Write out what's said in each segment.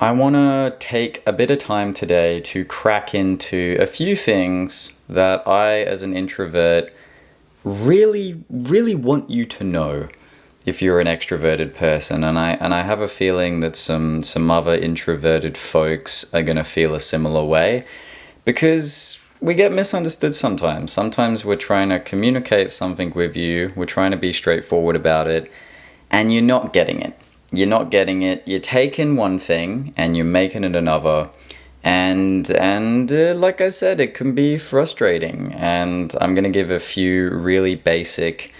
I want to take a bit of time today to crack into a few things that I, as an introvert, really want you to know if you're an extroverted person. And I have a feeling that some other introverted folks are going to feel a similar way because we get misunderstood sometimes. Sometimes we're trying to communicate something with you, we're trying to be straightforward about it, and you're not getting it. You're not getting it. You're taking one thing and you're making it another. And like I said, it can be frustrating. And I'm going to give a few really basic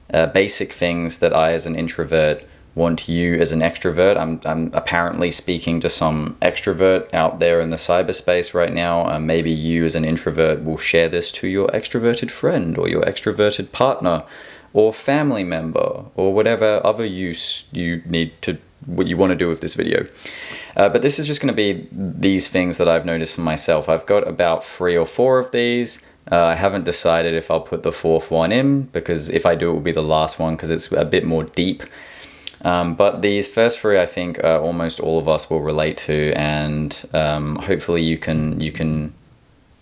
things that I, as an introvert, want you as an extrovert. I'm apparently speaking to some extrovert out there in the cyberspace right now. Maybe you, as an introvert, will share this to your extroverted friend or your extroverted partner, or family member, or whatever other use what you want to do with this video. But this is just going to be these things that I've noticed for myself. I've got about 3 or 4 of these. I haven't decided if I'll put the 4th one in, because if I do, it will be the last one, because it's a bit more deep. But these first 3, I think, almost all of us will relate to, and hopefully you can.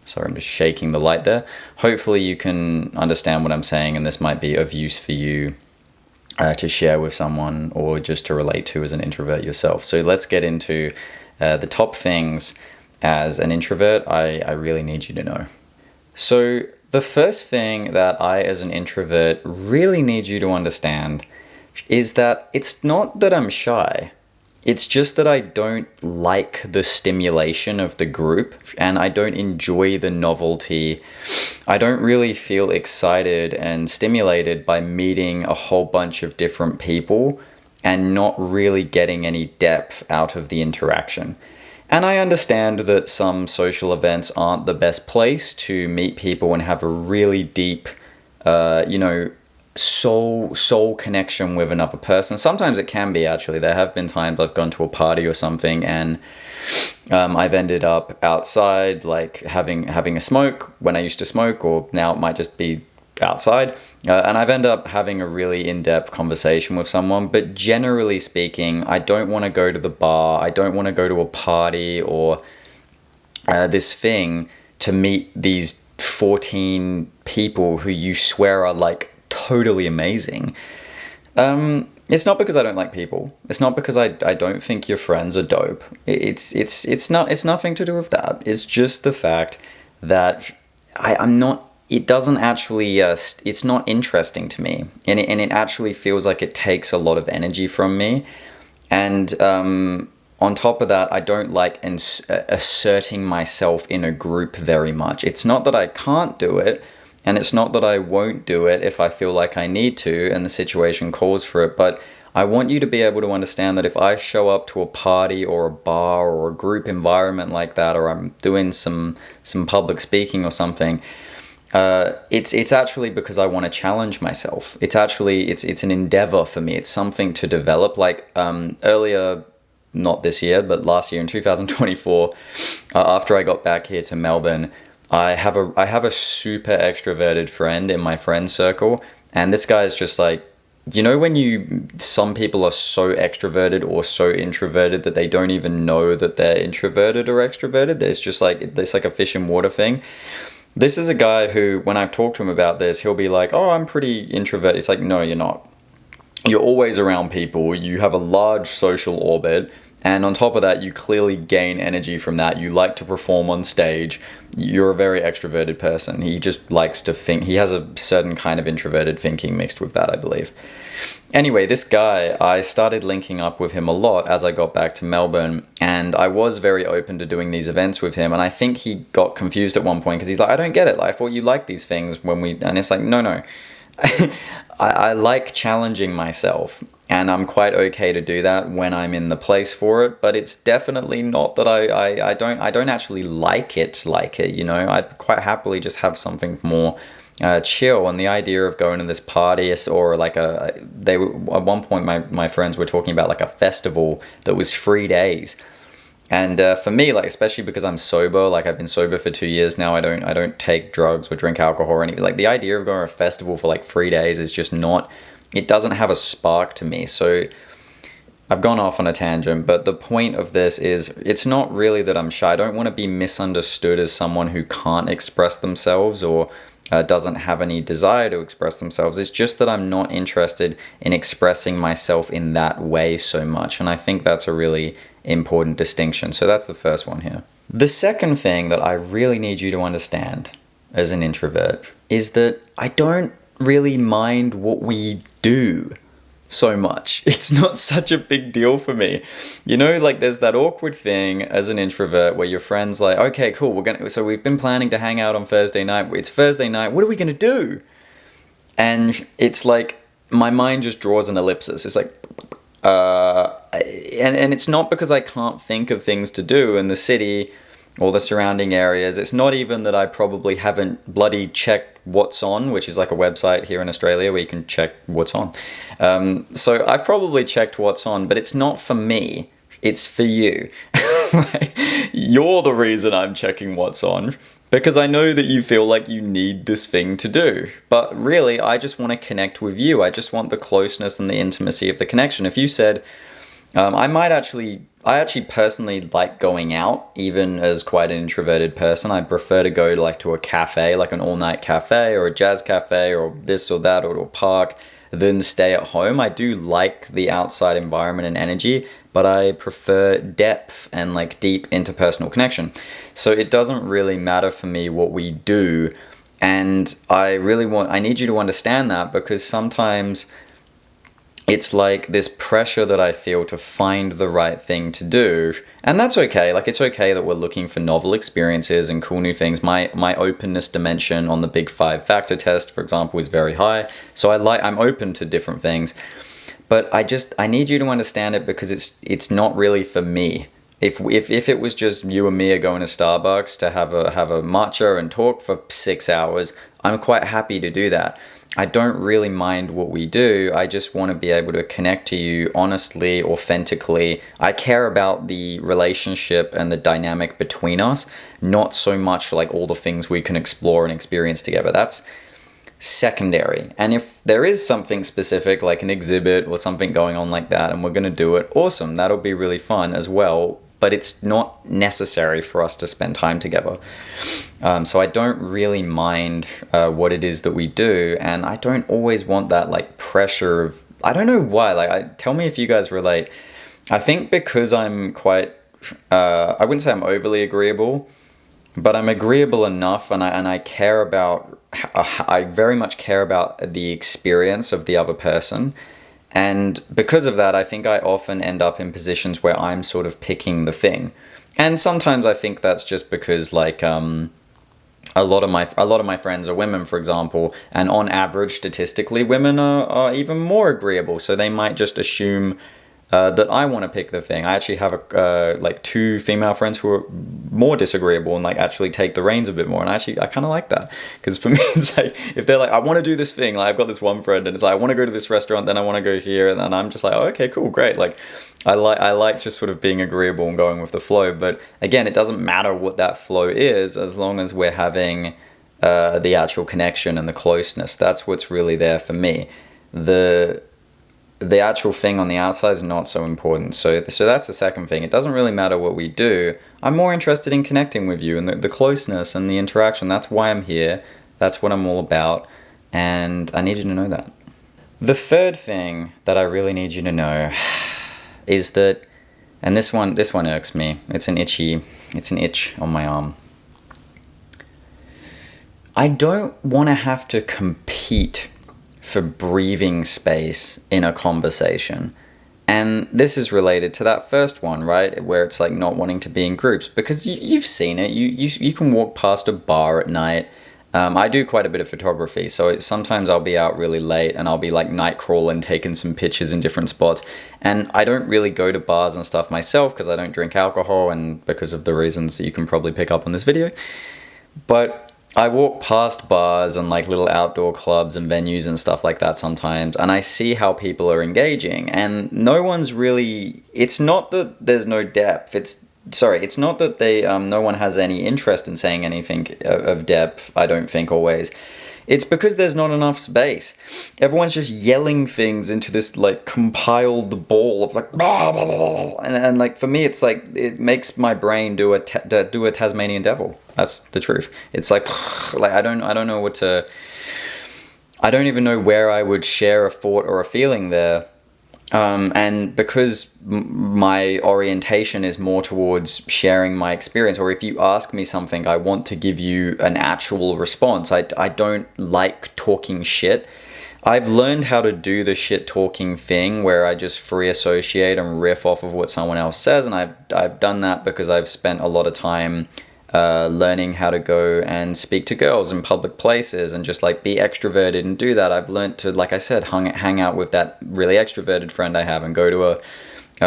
Sorry, I'm just shaking the light there. Hopefully you can understand what I'm saying, and this might be of use for you to share with someone, or just to relate to as an introvert yourself. So let's get into the top things as an introvert I really need you to know. So the first thing that I, as an introvert, really need you to understand is that it's not that I'm shy. It's just that I don't like the stimulation of the group, and I don't enjoy the novelty. I don't really feel excited and stimulated by meeting a whole bunch of different people and not really getting any depth out of the interaction. And I understand that some social events aren't the best place to meet people and have a really deep, soul connection with another person. Sometimes it can be, actually. There have been times I've gone to a party or something, and I've ended up outside, like having a smoke when I used to smoke, or now it might just be outside, and I've ended up having a really in-depth conversation with someone. But generally speaking, I don't want to go to the bar, I don't want to go to a party or this thing to meet these 14 people who you swear are like totally amazing. It's not because I don't like people. It's not because I don't think your friends are dope. It's nothing to do with that. It's just the fact that I'm not. It doesn't actually. It's not interesting to me, and it actually feels like it takes a lot of energy from me. And on top of that, I don't like asserting myself in a group very much. It's not that I can't do it. And it's not that I won't do it if I feel like I need to and the situation calls for it, but I want you to be able to understand that if I show up to a party or a bar or a group environment like that, or I'm doing some public speaking or something, it's actually because I want to challenge myself. It's an endeavor for me. It's something to develop. Like earlier, not this year, but last year in 2024, after I got back here to Melbourne, I have a super extroverted friend in my friend circle, and this guy is just like, when some people are so extroverted or so introverted that they don't even know that they're introverted or extroverted. There's like a fish in water thing. This is a guy who, when I've talked to him about this, he'll be like, oh, I'm pretty introverted. It's like, no, you're not. You're always around people. You have a large social orbit. And on top of that, you clearly gain energy from that. You like to perform on stage. You're a very extroverted person. He just likes to think. He has a certain kind of introverted thinking mixed with that, I believe. Anyway, this guy, I started linking up with him a lot as I got back to Melbourne. And I was very open to doing these events with him. And I think he got confused at one point because he's like, I don't get it. I thought you liked these things and it's like, no. I like challenging myself, and I'm quite okay to do that when I'm in the place for it, but it's definitely not that I don't actually like it, I'd quite happily just have something more chill. And the idea of going to this party, or like at one point my friends were talking about like a festival that was 3 days. And for me, like, especially because I'm sober, like I've been sober for 2 years now, I don't take drugs or drink alcohol or anything. Like the idea of going to a festival for like 3 days is just not, it doesn't have a spark to me. So I've gone off on a tangent, but the point of this is it's not really that I'm shy. I don't want to be misunderstood as someone who can't express themselves or doesn't have any desire to express themselves. It's just that I'm not interested in expressing myself in that way so much. And I think that's a really important distinction. So that's the first one here. The second thing that I really need you to understand as an introvert is that I don't really mind what we do so much. It's not such a big deal for me. You know, like there's that awkward thing as an introvert where your friend's like, okay, cool, so we've been planning to hang out on Thursday night. It's Thursday night. What are we going to do? And it's like, my mind just draws an ellipsis. It's like, and it's not because I can't think of things to do in the city or the surrounding areas. It's not even that I probably haven't bloody checked What's On, which is like a website here in Australia where you can check what's on. So I've probably checked what's on, but it's not for me. It's for you. Right? You're the reason I'm checking what's on, because I know that you feel like you need this thing to do. But really, I just want to connect with you. I just want the closeness and the intimacy of the connection. If you said, I actually personally like going out, even as quite an introverted person. I prefer to go to a cafe, like an all-night cafe or a jazz cafe or this or that, or to a park, than stay at home. I do like the outside environment and energy, but I prefer depth and like deep interpersonal connection. So it doesn't really matter for me what we do. And I need you to understand that, because sometimes it's like this pressure that I feel to find the right thing to do. And that's okay. Like, it's okay that we're looking for novel experiences and cool new things. My openness dimension on the Big 5 factor test, for example, is very high. So I'm open to different things. But I need you to understand it, because it's not really for me. If it was just you and me going to Starbucks to have a matcha and talk for 6 hours, I'm quite happy to do that. I don't really mind what we do. I just want to be able to connect to you honestly, authentically. I care about the relationship and the dynamic between us, not so much like all the things we can explore and experience together. That's secondary. And if there is something specific, like an exhibit or something going on like that, and we're going to do it, awesome. That'll be really fun as well. But it's not necessary for us to spend time together. So I don't really mind what it is that we do, and I don't always want that like pressure of, I don't know why, tell me if you guys relate. I think because I'm quite, I wouldn't say I'm overly agreeable, but I'm agreeable enough, and I care about, I very much care about the experience of the other person. And because of that, I think I often end up in positions where I'm sort of picking the thing. And sometimes I think that's just because like a lot of my friends are women, for example, and on average, statistically, women are even more agreeable. So they might just assume that I want to pick the thing. I actually have like 2 female friends who are more disagreeable and like actually take the reins a bit more. And I kind of like that, because for me, it's like, if they're like, I want to do this thing, like I've got this one friend and it's like, I want to go to this restaurant, then I want to go here. And then I'm just like, oh, okay, cool, great. Like I like just sort of being agreeable and going with the flow. But again, it doesn't matter what that flow is, as long as we're having the actual connection and the closeness. That's what's really there for me. The actual thing on the outside is not so important. So that's the second thing. It doesn't really matter what we do. I'm more interested in connecting with you and the closeness and the interaction. That's why I'm here. That's what I'm all about. And I need you to know that. The third thing that I really need you to know is that, and this one irks me. It's an itch on my arm. I don't want to have to compete for breathing space in a conversation. And this is related to that first one, right? Where it's like not wanting to be in groups, because you've seen it. You can walk past a bar at night. I do quite a bit of photography, so sometimes I'll be out really late and I'll be like night crawling, taking some pictures in different spots. And I don't really go to bars and stuff myself because I don't drink alcohol, and because of the reasons that you can probably pick up on this video. But I walk past bars and like little outdoor clubs and venues and stuff like that sometimes, and I see how people are engaging, and no one's really, it's not that there's no depth, it's not that no one has any interest in saying anything of depth, I don't think always. It's because there's not enough space. Everyone's just yelling things into this like compiled ball of like blah, blah, blah, blah. And like for me, it's like it makes my brain do a Tasmanian devil. That's the truth. It's like I don't know what to. I don't even know where I would share a thought or a feeling there. And because my orientation is more towards sharing my experience, or if you ask me something, I want to give you an actual response. I don't like talking shit. I've learned how to do the shit talking thing where I just free associate and riff off of what someone else says. And I've done that because I've spent a lot of time learning how to go and speak to girls in public places and just like be extroverted and do that. I've learned to, like I said, hang out with that really extroverted friend I have and go to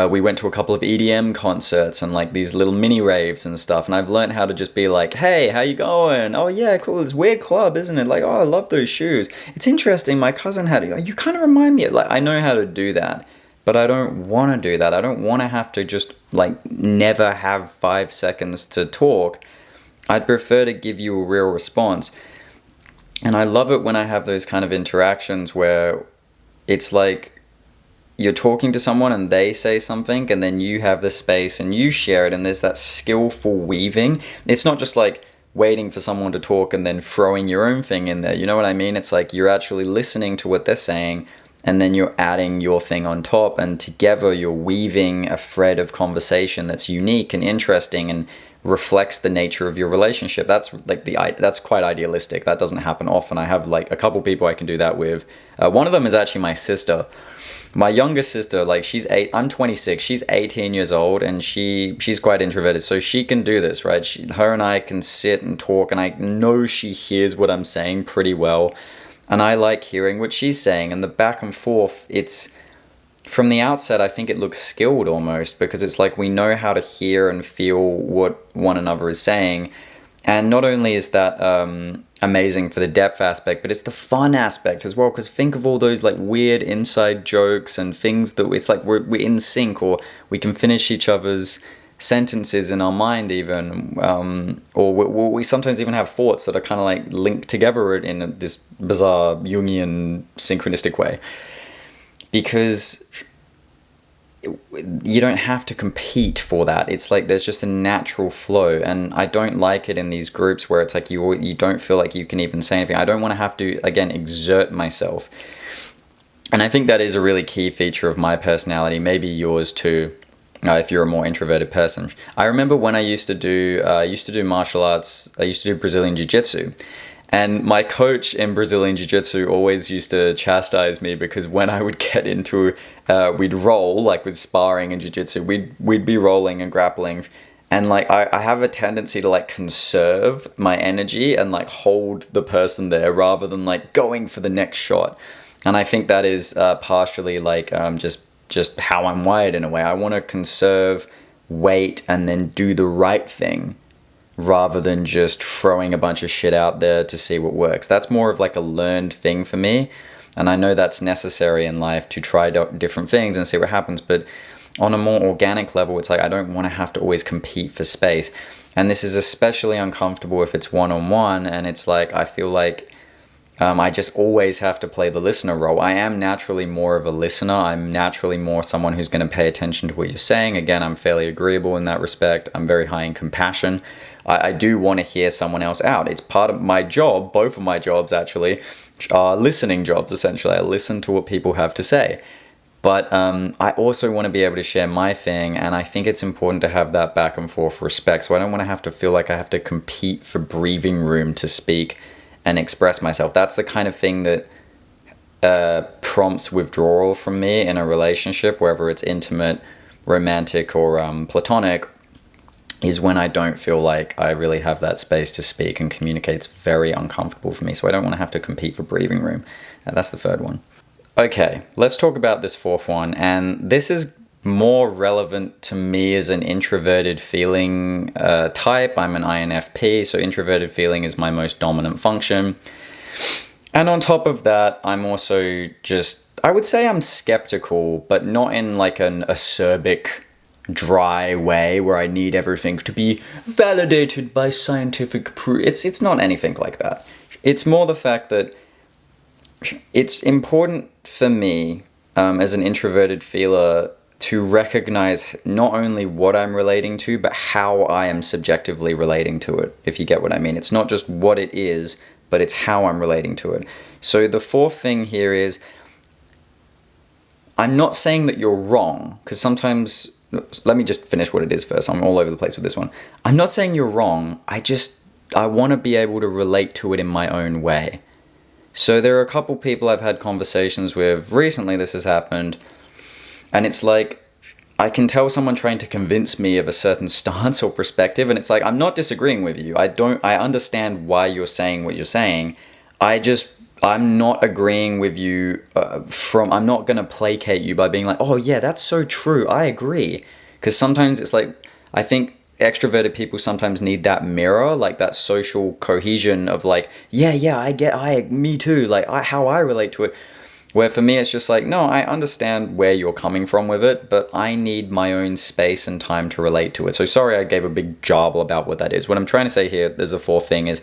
we went to a couple of EDM concerts and like these little mini raves and stuff. And I've learned how to just be like, hey, how you going? Oh yeah, cool. It's a weird club, isn't it? Like, oh, I love those shoes. It's interesting. My cousin had it. You kind of remind me of, like, I know how to do that. But I don't want to do that. I don't want to have to just like never have 5 seconds to talk. I'd prefer to give you a real response. And I love it when I have those kind of interactions where it's like you're talking to someone and they say something and then you have the space and you share it and there's that skillful weaving. It's not just like waiting for someone to talk and then throwing your own thing in there. You know what I mean? It's like you're actually listening to what they're saying and then you're adding your thing on top, and together you're weaving a thread of conversation that's unique and interesting and reflects the nature of your relationship. That's like that's quite idealistic. That doesn't happen often. I have like a couple people I can do that with. One of them is actually my sister. My younger sister, like she's 8, I'm 26, she's 18 years old, and she's quite introverted, so she can do this, right? Her and I can sit and talk, and I know she hears what I'm saying pretty well. And I like hearing what she's saying, and the back and forth, it's, from the outset, I think it looks skilled almost, because it's like we know how to hear and feel what one another is saying. And not only is that amazing for the depth aspect, but it's the fun aspect as well, because think of all those like weird inside jokes and things that it's like we're in sync, or we can finish each other's sentences in our mind even, or we sometimes even have thoughts that are kind of like linked together in this bizarre Jungian synchronistic way, because you don't have to compete for that. It's like there's just a natural flow, and I don't like it in these groups where it's like you don't feel like you can even say anything. I don't want to have to, again, exert myself. And I think that is a really key feature of my personality, maybe yours too. If you're a more introverted person. I remember when I used to do martial arts, I used to do Brazilian Jiu-Jitsu. And my coach in Brazilian Jiu-Jitsu always used to chastise me because when I would get into, we'd roll, like with sparring and Jiu-Jitsu, we'd be rolling and grappling. And like, I have a tendency to like conserve my energy and like hold the person there rather than like going for the next shot. And I think that is partially like just how I'm wired in a way. I want to conserve weight and then do the right thing rather than just throwing a bunch of shit out there to see what works. That's more of like a learned thing for me. And I know that's necessary in life to try different things and see what happens. But on a more organic level, it's like I don't want to have to always compete for space. And this is especially uncomfortable if it's one-on-one. And it's like I feel like I just always have to play the listener role. I am naturally more of a listener. I'm naturally more someone who's going to pay attention to what you're saying. Again, I'm fairly agreeable in that respect. I'm very high in compassion. I do want to hear someone else out. It's part of my job. Both of my jobs actually are listening jobs, essentially. I listen to what people have to say. But I also want to be able to share my thing, and I think it's important to have that back and forth respect. So I don't want to have to feel like I have to compete for breathing room to speak and express myself. That's the kind of thing that prompts withdrawal from me in a relationship, whether it's intimate, romantic, or platonic, is when I don't feel like I really have that space to speak and communicate. It's very uncomfortable for me, so I don't want to have to compete for breathing room. That's the third one. Okay, let's talk about this fourth one, and this is more relevant to me as an introverted feeling type. I'm an INFP, so introverted feeling is my most dominant function. And on top of that, I'm also just, I would say I'm skeptical, but not in like an acerbic, dry way where I need everything to be validated by scientific proof. It's not anything like that. It's more the fact that it's important for me, as an introverted feeler, to recognize not only what I'm relating to, but how I am subjectively relating to it, if you get what I mean. It's not just what it is, but it's how I'm relating to it. So the fourth thing here is, I'm not saying that you're wrong, because sometimes, let me just finish what it is first. I'm all over the place with this one. I'm not saying you're wrong. I want to be able to relate to it in my own way. So there are a couple people I've had conversations with recently, this has happened, and it's like, I can tell someone trying to convince me of a certain stance or perspective, and it's like, I'm not disagreeing with you. I understand why you're saying what you're saying. I'm not agreeing with you I'm not going to placate you by being like, oh yeah, that's so true, I agree. Because sometimes it's like, I think extroverted people sometimes need that mirror, like that social cohesion of like, me too, like how I relate to it. Where for me, it's just like, no, I understand where you're coming from with it, but I need my own space and time to relate to it. So sorry I gave a big jarble about what that is. What I'm trying to say here, there's a fourth thing, is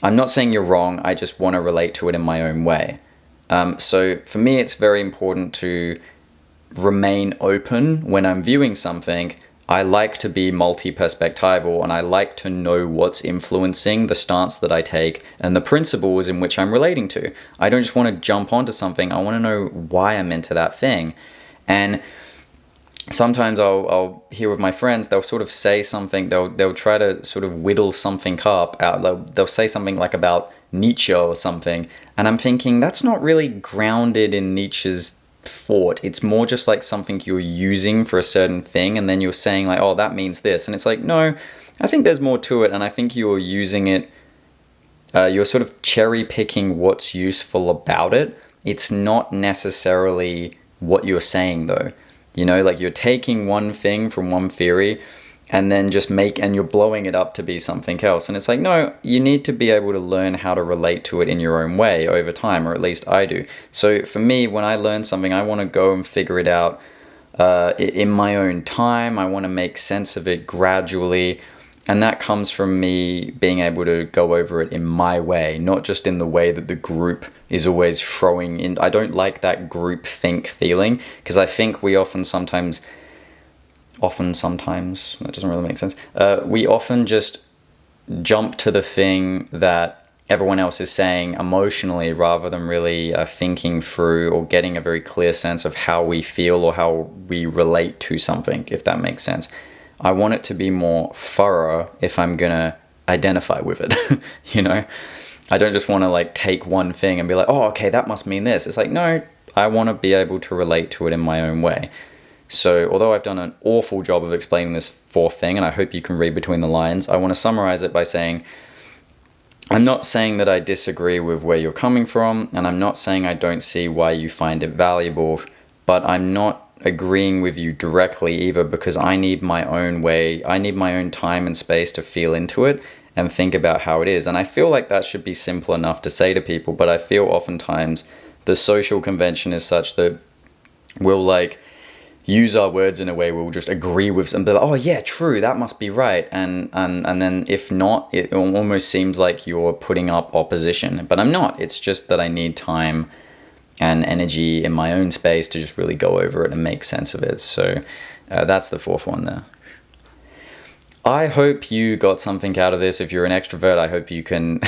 I'm not saying you're wrong, I just want to relate to it in my own way. So for me, it's very important to remain open when I'm viewing something. I like to be multi-perspectival, and I like to know what's influencing the stance that I take and the principles in which I'm relating to. I don't just want to jump onto something, I want to know why I'm into that thing. And sometimes I'll hear with my friends, they'll sort of say something, they'll try to sort of whittle something up out. They'll say something like about Nietzsche or something, and I'm thinking that's not really grounded in Nietzsche's thought. It's more just like something you're using for a certain thing, and then you're saying like, oh, that means this, and it's like, no, I think there's more to it, and I think you're using it, you're sort of cherry picking what's useful about it. It's not necessarily what you're saying though. You know, like you're taking one thing from one theory and then and you're blowing it up to be something else. And it's like, no, you need to be able to learn how to relate to it in your own way over time, or at least I do. So for me, when I learn something, I want to go and figure it out in my own time. I want to make sense of it gradually. And that comes from me being able to go over it in my way, not just in the way that the group is always throwing in. I don't like that group think feeling, because I think we sometimes, that doesn't really make sense. We often just jump to the thing that everyone else is saying emotionally, rather than really thinking through or getting a very clear sense of how we feel or how we relate to something, if that makes sense. I want it to be more thorough if I'm gonna identify with it. You know, I don't just want to like take one thing and be like, oh, okay, that must mean this. It's like, no, I want to be able to relate to it in my own way. So although I've done an awful job of explaining this fourth thing, and I hope you can read between the lines, I want to summarize it by saying, I'm not saying that I disagree with where you're coming from, and I'm not saying I don't see why you find it valuable, but I'm not agreeing with you directly either, because I need my own way, I need my own time and space to feel into it and think about how it is. And I feel like that should be simple enough to say to people, but I feel oftentimes the social convention is such that we'll like use our words in a way we'll just agree with and be like, oh yeah, true, that must be right, and then if not, it almost seems like you're putting up opposition, but I'm not. It's just that I need time and energy in my own space to just really go over it and make sense of it. So that's the fourth one there. I hope you got something out of this. If you're an extrovert, I hope you can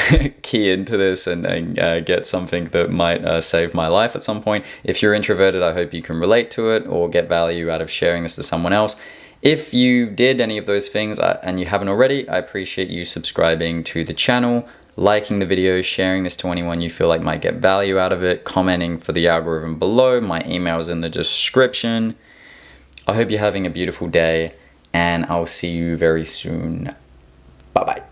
key into this and get something that might save my life at some point. If you're introverted, I hope you can relate to it or get value out of sharing this to someone else. If you did any of those things and you haven't already, I appreciate you subscribing to the channel, liking the video, sharing this to anyone you feel like might get value out of it, commenting for the algorithm below. My email is in the description. I hope you're having a beautiful day, and I'll see you very soon. Bye-bye.